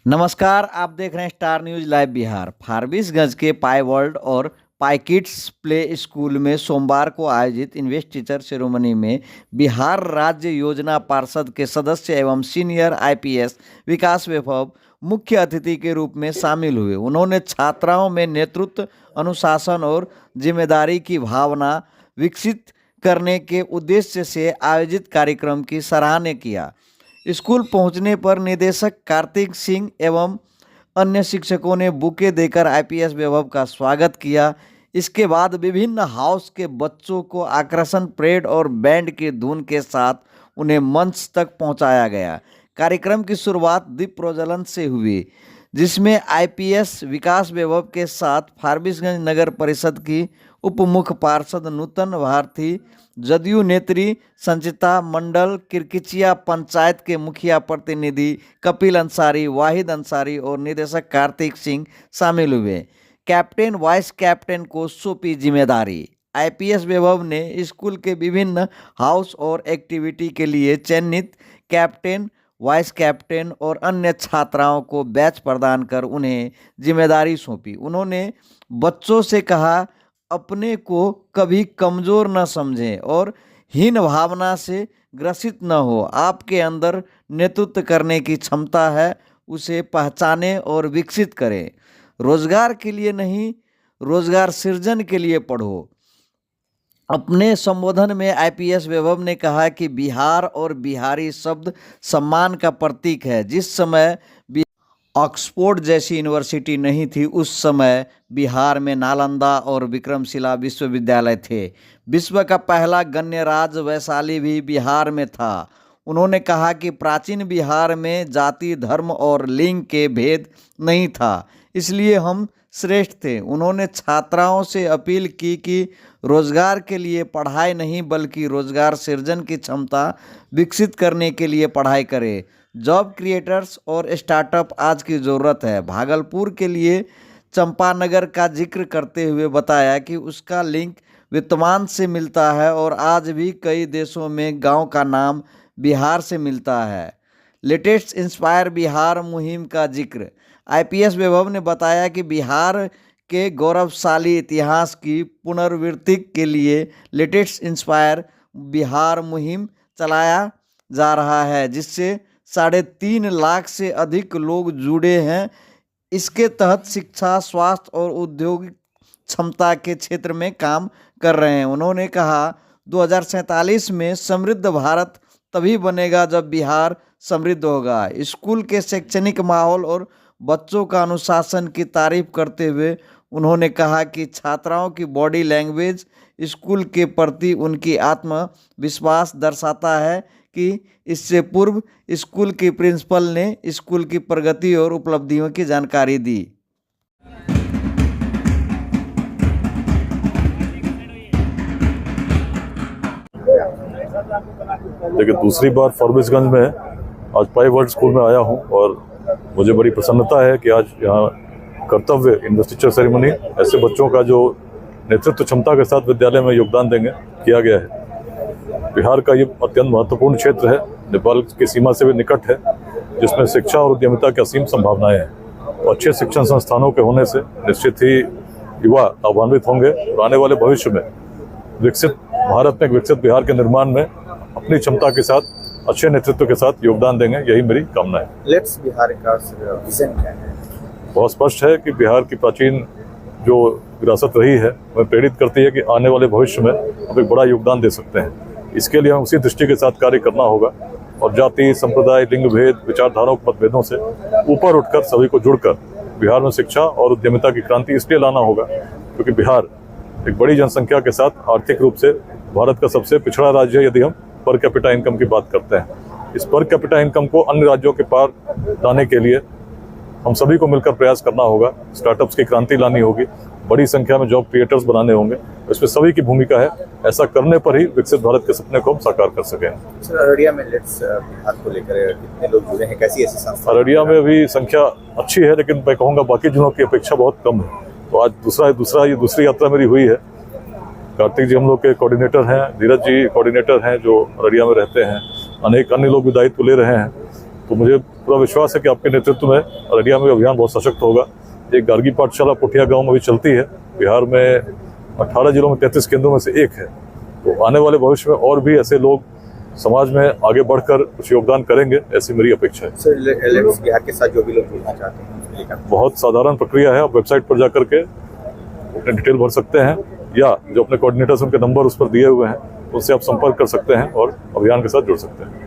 नमस्कार, आप देख रहे हैं star news live Bihar. Forbesganj के पाई वर्ल्ड और पाई किड्स प्ले स्कूल में सोमवार को आयोजित इन्वेस्टिचर सेरेमनी में बिहार राज्य योजना पार्षद के सदस्य एवं सीनियर आईपीएस विकास वैभव मुख्य अतिथि के रूप में शामिल हुए। उन्होंने छात्राओं में नेतृत्व, अनुशासन और जिम्मेदारी की भावना विकसित करने के उद्देश्य से आयोजित कार्यक्रम की सराहना किया। स्कूल पहुंचने पर निदेशक कार्तिक सिंह एवं अन्य शिक्षकों ने बुके देकर आईपीएस वैभव का स्वागत किया। इसके बाद विभिन्न हाउस के बच्चों को आकर्षण परेड और बैंड की धुन के साथ उन्हें मंच तक पहुंचाया गया। कार्यक्रम की शुरुआत दीप प्रज्वलन से हुई, जिसमें आईपीएस विकास वैभव के साथ फारबिसगंज नगर परिषद की उप मुख्य पार्षद नूतन भारती, जदयू नेत्री संचिता मंडल, किरकिचिया पंचायत के मुखिया प्रतिनिधि कपिल अंसारी, वाहिद अंसारी और निदेशक कार्तिक सिंह शामिल हुए। कैप्टन वाइस कैप्टन को सौंपी जिम्मेदारी। आईपीएस वैभव ने स्कूल के विभिन्न हाउस और एक्टिविटी के लिए चयनित कैप्टन, वाइस कैप्टन और अन्य छात्राओं को बैच प्रदान कर उन्हें जिम्मेदारी सौंपी। उन्होंने बच्चों से कहा, अपने को कभी कमज़ोर न समझें और हीन भावना से ग्रसित न हो। आपके अंदर नेतृत्व करने की क्षमता है, उसे पहचानें और विकसित करें। रोजगार के लिए नहीं, रोजगार सृजन के लिए पढ़ो। अपने संबोधन में आईपीएस वैभव ने कहा कि बिहार और बिहारी शब्द सम्मान का प्रतीक है। जिस समय ऑक्सफोर्ड जैसी यूनिवर्सिटी नहीं थी, उस समय बिहार में नालंदा और विक्रमशिला विश्वविद्यालय थे। विश्व का पहला गणराज्य वैशाली भी बिहार में था। उन्होंने कहा कि प्राचीन बिहार में जाति, धर्म और लिंग के भेद नहीं था, इसलिए हम श्रेष्ठ थे। उन्होंने छात्राओं से अपील की कि रोजगार के लिए पढ़ाई नहीं बल्कि रोजगार सृजन की क्षमता विकसित करने के लिए पढ़ाई करें। जॉब क्रिएटर्स और स्टार्टअप आज की ज़रूरत है। भागलपुर के लिए चंपानगर का जिक्र करते हुए बताया कि उसका लिंक वित्तमान से मिलता है और आज भी कई देशों में गांव का नाम बिहार से मिलता है। लेटेस्ट इंस्पायर बिहार मुहिम का जिक्र आईपीएस वैभव ने बताया कि बिहार के गौरवशाली इतिहास की पुनरावृत्ति के लिए लेटेस्ट इंस्पायर बिहार मुहिम चलाया जा रहा है, जिससे 3.5 लाख से अधिक लोग जुड़े हैं। इसके तहत शिक्षा, स्वास्थ्य और औद्योगिक क्षमता के क्षेत्र में काम कर रहे हैं। उन्होंने कहा, 2047 में समृद्ध भारत तभी बनेगा जब बिहार समृद्ध होगा। स्कूल के शैक्षणिक माहौल और बच्चों का अनुशासन की तारीफ करते हुए उन्होंने कहा कि छात्राओं की बॉडी लैंग्वेज स्कूल के प्रति उनकी आत्मविश्वास दर्शाता है कि इससे पूर्व स्कूल की प्रिंसिपल ने स्कूल की प्रगति और उपलब्धियों की जानकारी दी। देखिए, दूसरी बार फारबिसगंज में आज पाई वर्ल्ड स्कूल में आया हूं और मुझे बड़ी प्रसन्नता है कि आज यहाँ कर्तव्य इन्वेस्टिचर सेरेमनी ऐसे बच्चों का जो नेतृत्व क्षमता के साथ विद्यालय में योगदान देंगे किया गया है। बिहार का ये अत्यंत महत्वपूर्ण क्षेत्र है, नेपाल की सीमा से भी निकट है, जिसमें शिक्षा और उद्यमिता की असीम संभावनाएं हैं। और अच्छे शिक्षण संस्थानों के होने से निश्चित ही युवा लाभान्वित होंगे और आने वाले भविष्य में विकसित भारत में, विकसित बिहार के निर्माण में अपनी क्षमता के साथ, अच्छे नेतृत्व के साथ योगदान देंगे, यही मेरी कामना है। लेट्स बिहार का विजन क्या है? बहुत स्पष्ट है कि बिहार की प्राचीन जो विरासत रही है वह प्रेरित करती है कि आने वाले भविष्य में हम एक बड़ा योगदान दे सकते हैं। इसके लिए हमें उसी दृष्टि के साथ कार्य करना होगा और जाति, संप्रदाय, लिंग भेद, विचारधाराओं के मतभेदों से ऊपर उठकर सभी को जुड़कर बिहार में शिक्षा और उद्यमिता की क्रांति इसलिए लाना होगा क्योंकि बिहार एक बड़ी जनसंख्या के साथ आर्थिक रूप से भारत का सबसे पिछड़ा राज्य है। यदि हम पर कैपिटा इनकम की बात करते हैं, इस पर कैपिटा इनकम को अन्य राज्यों के पार लाने के लिए हम सभी को मिलकर प्रयास करना होगा। स्टार्टअप्स की क्रांति लानी होगी, बड़ी संख्या में जॉब क्रिएटर्स बनाने होंगे। इसमें सभी की भूमिका है। ऐसा करने पर ही विकसित भारत के सपने को हम साकार कर सकें। सर, अररिया में लेट्स बिहार को लेकर कितने लोग जुड़े हैं, कैसी ऐसी संस्था? अररिया में भी संख्या अच्छी है, लेकिन मैं कहूँगा बाकी जिलों की अपेक्षा बहुत कम है। तो आज दूसरी यात्रा मेरी हुई है। कार्तिक जी हम लोग के कोऑर्डिनेटर हैं, धीरज जी कोऑर्डिनेटर हैं जो अररिया में रहते हैं, अनेक अन्य लोग भी दायित्व ले रहे हैं। तो मुझे पूरा विश्वास है कि आपके नेतृत्व में अररिया में अभियान बहुत सशक्त होगा। एक गार्गी पाठशाला पुठिया गांव में भी चलती है। बिहार में 18 जिलों में 33 केंद्रों में से एक है। तो आने वाले भविष्य में और भी ऐसे लोग समाज में आगे बढ़कर कुछ योगदान करेंगे, ऐसी मेरी अपेक्षा है। सर, एलएलबी बिहार के साथ जो भी लोग जुड़ना चाहते हैं उसके लिए क्या? बहुत साधारण प्रक्रिया है। आप वेबसाइट पर जाकर के अपने डिटेल भर सकते हैं या जो अपने कोऑर्डिनेटर्स उनके नंबर उस पर दिए हुए हैं उनसे आप संपर्क कर सकते हैं और अभियान के साथ जुड़ सकते हैं।